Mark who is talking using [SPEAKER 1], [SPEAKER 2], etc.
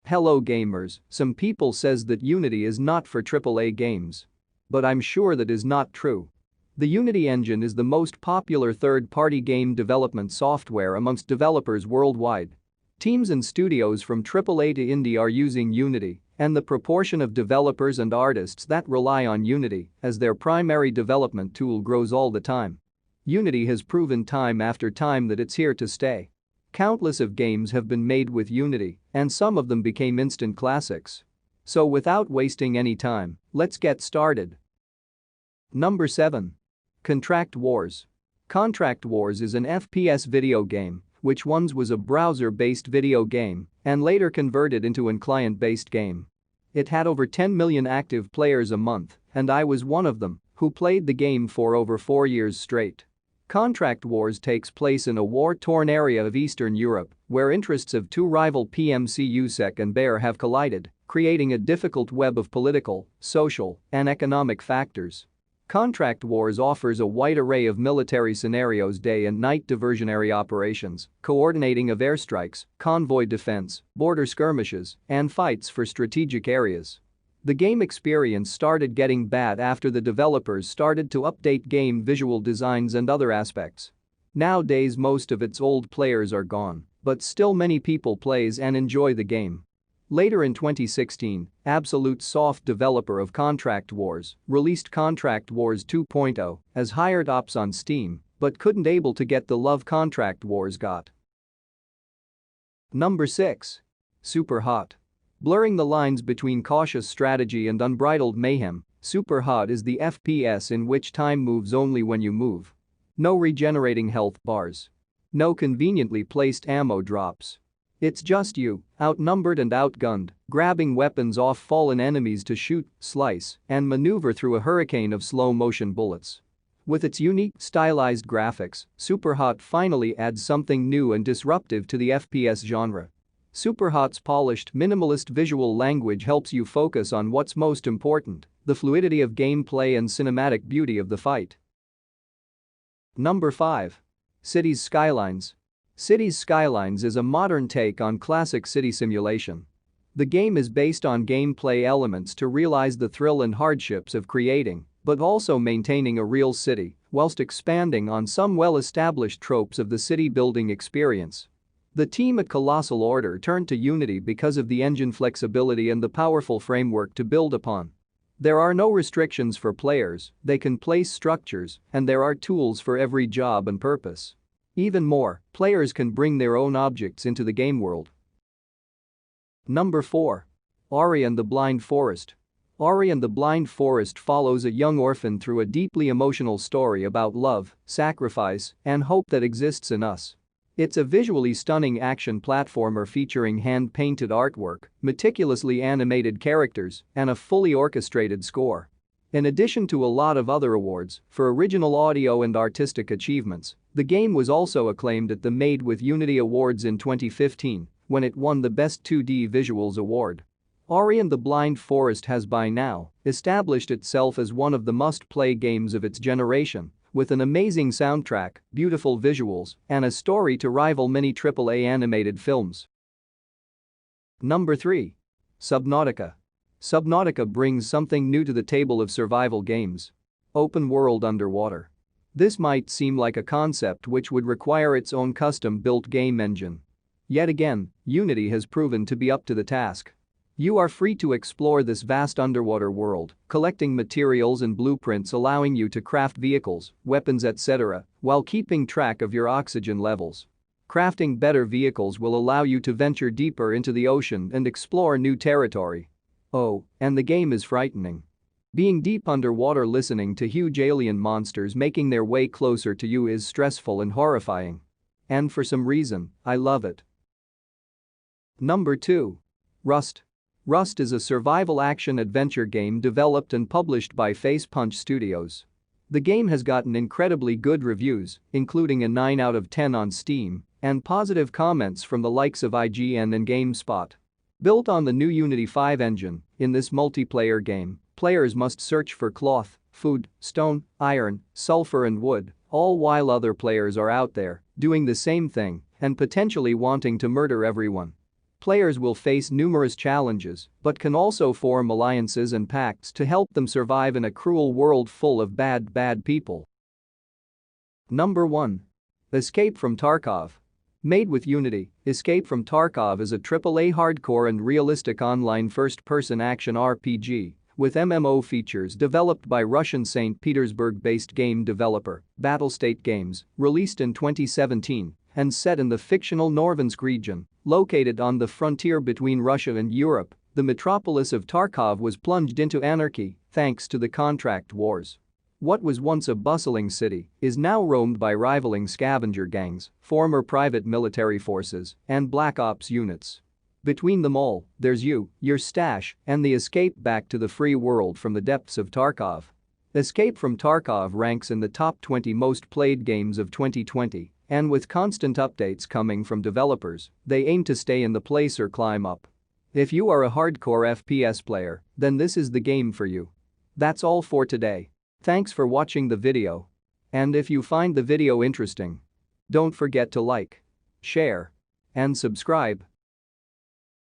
[SPEAKER 1] Hello gamers, some people says that Unity is not for AAA games. But I'm sure that is not true. The Unity engine is the most popular third-party game development software amongst developers worldwide. Teams and studios from AAA to indie are using Unity, and the proportion of developers and artists that rely on Unity as their primary development tool grows all the time. Unity has proven time after time that it's here to stay. Countless of games have been made with Unity, and some of them became instant classics. So without wasting any time, let's get started. Number 7. Contract Wars. Contract Wars is an FPS video game, which once was a browser-based video game and later converted into a client-based game. It had over 10 million active players a month, and I was one of them who played the game for over 4 years straight. Contract Wars takes place in a war-torn area of Eastern Europe where interests of two rival PMC USEC and Bayer have collided, creating a difficult web of political, social, and economic factors. Contract Wars offers a wide array of military scenarios, day and night diversionary operations, coordinating of airstrikes, convoy defense, border skirmishes, and fights for strategic areas. The game experience started getting bad after the developers started to update game visual designs and other aspects. Nowadays most of its old players are gone, but still many people plays and enjoy the game. Later in 2016, Absolute Soft, developer of Contract Wars, released Contract Wars 2.0 as hired ops on Steam, but couldn't able to get the love Contract Wars got. Number 6. Super Hot. Blurring the lines between cautious strategy and unbridled mayhem, Super Hot is the FPS in which time moves only when you move. No regenerating health bars. No conveniently placed ammo drops. It's just you, outnumbered and outgunned, grabbing weapons off fallen enemies to shoot, slice, and maneuver through a hurricane of slow-motion bullets. With its unique, stylized graphics, Super Hot finally adds something new and disruptive to the FPS genre. Super Hot's polished, minimalist visual language helps you focus on what's most important: the fluidity of gameplay and cinematic beauty of the fight. Number 5. Cities Skylines. Cities Skylines is a modern take on classic city simulation. The game is based on gameplay elements to realize the thrill and hardships of creating, but also maintaining a real city, whilst expanding on some well-established tropes of the city-building experience. The team at Colossal Order turned to Unity because of the engine flexibility and the powerful framework to build upon. There are no restrictions for players, they can place structures, and there are tools for every job and purpose. Even more, players can bring their own objects into the game world. Number 4. Ori and the Blind Forest. Ori and the Blind Forest follows a young orphan through a deeply emotional story about love, sacrifice, and hope that exists in us. It's a visually stunning action platformer featuring hand-painted artwork, meticulously animated characters, and a fully orchestrated score. In addition to a lot of other awards for original audio and artistic achievements, the game was also acclaimed at the Made with Unity Awards in 2015 when it won the Best 2D Visuals award. Ori and the Blind Forest has by now established itself as one of the must-play games of its generation, with an amazing soundtrack, beautiful visuals, and a story to rival many AAA animated films. Number 3. Subnautica. Subnautica brings something new to the table of survival games. Open world underwater. This might seem like a concept which would require its own custom-built game engine. Yet again, Unity has proven to be up to the task. You are free to explore this vast underwater world, collecting materials and blueprints allowing you to craft vehicles, weapons, etc., while keeping track of your oxygen levels. Crafting better vehicles will allow you to venture deeper into the ocean and explore new territory. Oh, and the game is frightening. Being deep underwater, listening to huge alien monsters making their way closer to you is stressful and horrifying. And for some reason, I love it. Number 2. Rust. Rust is a survival action-adventure game developed and published by Facepunch Studios. The game has gotten incredibly good reviews, including a 9 out of 10 on Steam, and positive comments from the likes of IGN and GameSpot. Built on the new Unity 5 engine, in this multiplayer game, players must search for cloth, food, stone, iron, sulfur and wood, all while other players are out there doing the same thing and potentially wanting to murder everyone. Players will face numerous challenges but can also form alliances and pacts to help them survive in a cruel world full of bad people. Number 1. Escape from Tarkov. Made with Unity, Escape from Tarkov is a AAA hardcore and realistic online first-person action RPG with MMO features developed by Russian St. Petersburg-based game developer Battlestate Games, released in 2017 and set in the fictional Norvinsk region, located on the frontier between Russia and Europe. The metropolis of Tarkov was plunged into anarchy thanks to the contract wars. What was once a bustling city is now roamed by rivaling scavenger gangs, former private military forces, and Black Ops units. Between them all, there's you, your stash, and the escape back to the free world from the depths of Tarkov. Escape from Tarkov ranks in the top 20 most played games of 2020, and with constant updates coming from developers, they aim to stay in the place or climb up. If you are a hardcore FPS player, then this is the game for you. That's all for today. Thanks for watching the video. And if you find the video interesting, don't forget to like, share, and subscribe.